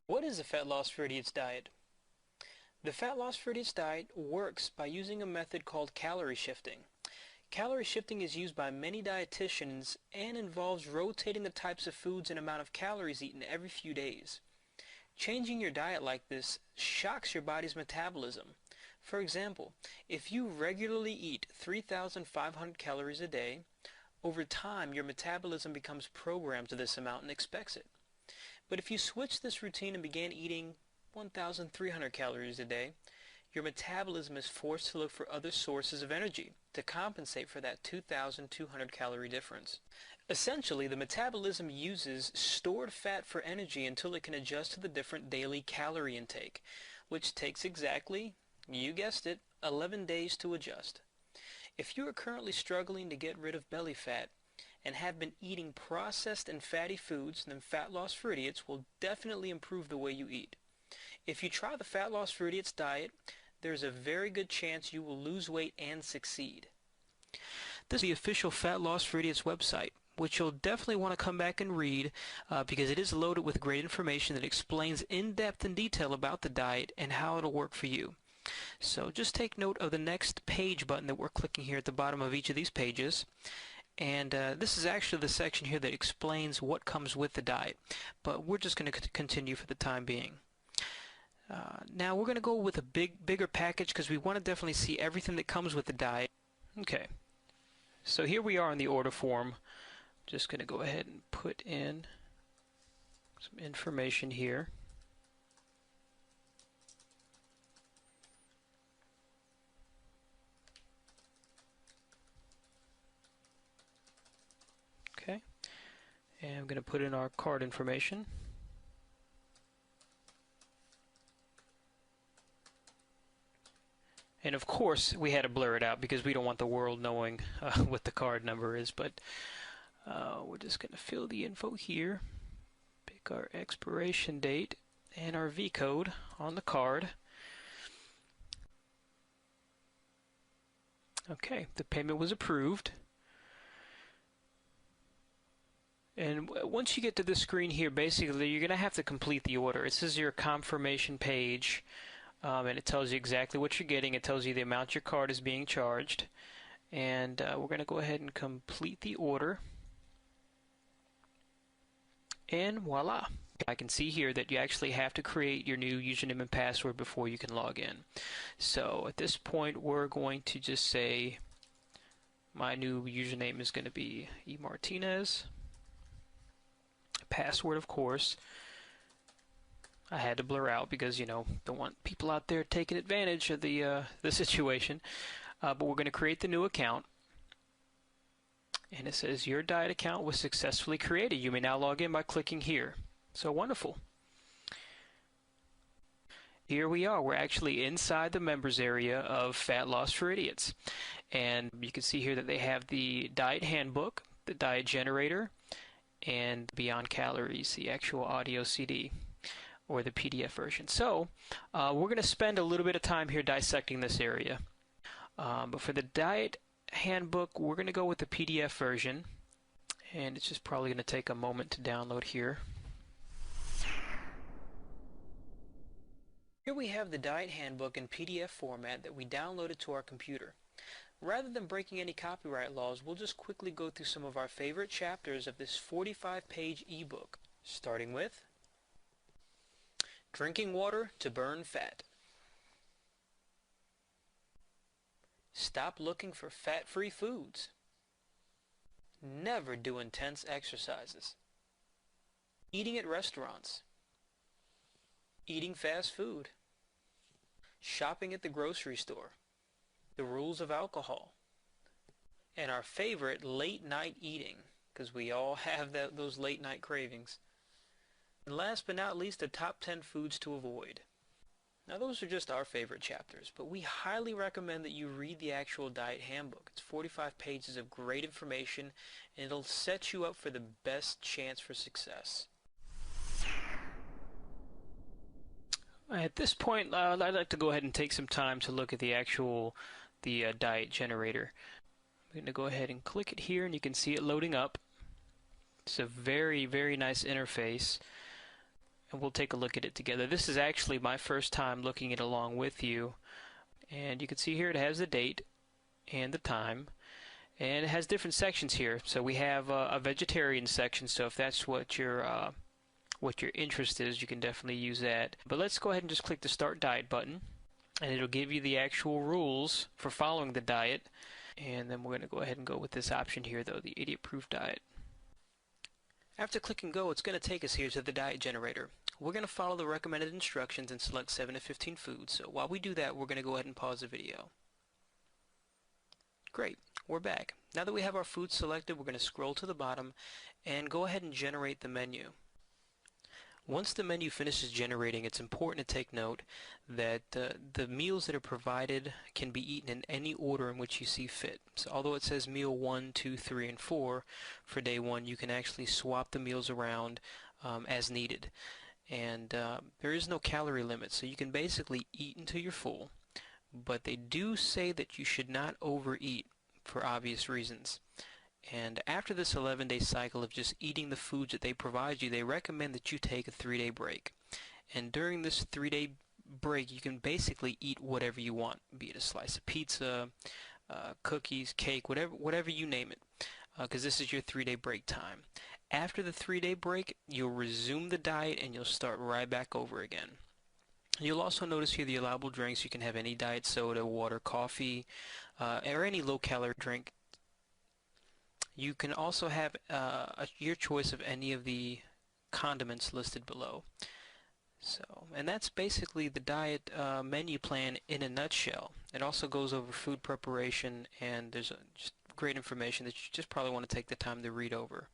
What is a fat loss for idiots diet? The fat loss for idiots diet works by using a method called calorie shifting. Calorie shifting is used by many dietitians and involves rotating the types of foods and amount of calories eaten every few days. Changing your diet like this shocks your body's metabolism. For example, if you regularly eat 3,500 calories a day, over time your metabolism becomes programmed to this amount and expects it. But if you switch this routine and began eating 1,300 calories a day, your metabolism is forced to look for other sources of energy to compensate for that 2,200 calorie difference. Essentially, the metabolism uses stored fat for energy until it can adjust to the different daily calorie intake, which takes exactly, you guessed it, 11 days to adjust. If you are currently struggling to get rid of belly fat and have been eating processed and fatty foods, then Fat Loss for Idiots will definitely improve the way you eat. If you try the Fat Loss for Idiots diet, there's a very good chance you will lose weight and succeed. This is the official Fat Loss for Idiots website, which you'll definitely want to come back and read because it is loaded with great information that explains in depth and detail about the diet and how it'll work for you. So just take note of the next page button that we're clicking here at the bottom of each of these pages. And this is actually the section here that explains what comes with the diet, but we're just going to continue for the time being. Now we're going to go with a bigger package because we want to definitely see everything that comes with the diet. Okay, so here we are in the order form. Just going to go ahead and put in some information here. Okay, and I'm going to put in our card information. And of course, we had to blur it out because we don't want the world knowing what the card number is, but we're just going to fill the info here, pick our expiration date and our V code on the card. Okay, the payment was approved. And once you get to this screen here, basically you're going to have to complete the order. This is your confirmation page, and it tells you exactly what you're getting. It tells you the amount your card is being charged. And we're going to go ahead and complete the order. And voila! I can see here that you actually have to create your new username and password before you can log in. So at this point, we're going to just say my new username is going to be emartinez. Password, of course, I had to blur out because, you know, don't want people out there taking advantage of the situation. But we're going to create the new account. And it says your diet account was successfully created. You may now log in by clicking here. So wonderful. Here we are. We're actually inside the members area of Fat Loss for Idiots. And you can see here that they have the diet handbook, the diet generator, and Beyond Calories, the actual audio CD or the PDF version. So we're going to spend a little bit of time here dissecting this area. But for the diet handbook, we're going to go with the PDF version, and it's just probably going to take a moment to download here. Here we have the diet handbook in PDF format that we downloaded to our computer. Rather than breaking any copyright laws, we'll just quickly go through some of our favorite chapters of this 45-page ebook, starting with Drinking Water to Burn Fat. Stop looking for fat-free foods. Never do intense exercises. Eating at restaurants. Eating fast food. Shopping at the grocery store. The rules of alcohol. And our favorite, late night eating, because we all have those late night cravings. And last but not least, the top 10 foods to avoid. Now those are just our favorite chapters, but we highly recommend that you read the actual diet handbook. It's 45 pages of great information, and it'll set you up for the best chance for success. At this point, I'd like to go ahead and take some time to look at the diet generator. I'm going to go ahead and click it here, and you can see it loading up. It's a very, very nice interface. and we'll take a look at it together. This is actually my first time looking at it along with you, and you can see here it has the date and the time, and it has different sections here. So we have a vegetarian section, so if that's what your interest is, you can definitely use that. But let's go ahead and just click the Start Diet button, and it'll give you the actual rules for following the diet. And then we're going to go ahead and go with this option here, though, the Idiot Proof Diet. After clicking go, it's going to take us here to the diet generator. We're going to follow the recommended instructions and select 7 to 15 foods. So while we do that, we're going to go ahead and pause the video. Great, we're back. Now that we have our food selected, we're going to scroll to the bottom and go ahead and generate the menu. Once the menu finishes generating, it's important to take note that the meals that are provided can be eaten in any order in which you see fit. So although it says meal 1, 2, 3, and 4 for day 1, you can actually swap the meals around as needed. And there is no calorie limit, so you can basically eat until you're full. But they do say that you should not overeat for obvious reasons. And after this 11-day cycle of just eating the foods that they provide you, they recommend that you take a 3-day break. And during this 3-day break, you can basically eat whatever you want, be it a slice of pizza, cookies, cake, whatever you name it, because this is your 3-day break time. After the 3-day break, you'll resume the diet and you'll start right back over again. You'll also notice here the allowable drinks. You can have any diet soda, water, coffee, or any low-calorie drink. You can also have your choice of any of the condiments listed below. And that's basically the diet menu plan in a nutshell. It also goes over food preparation, and there's just great information that you just probably want to take the time to read over.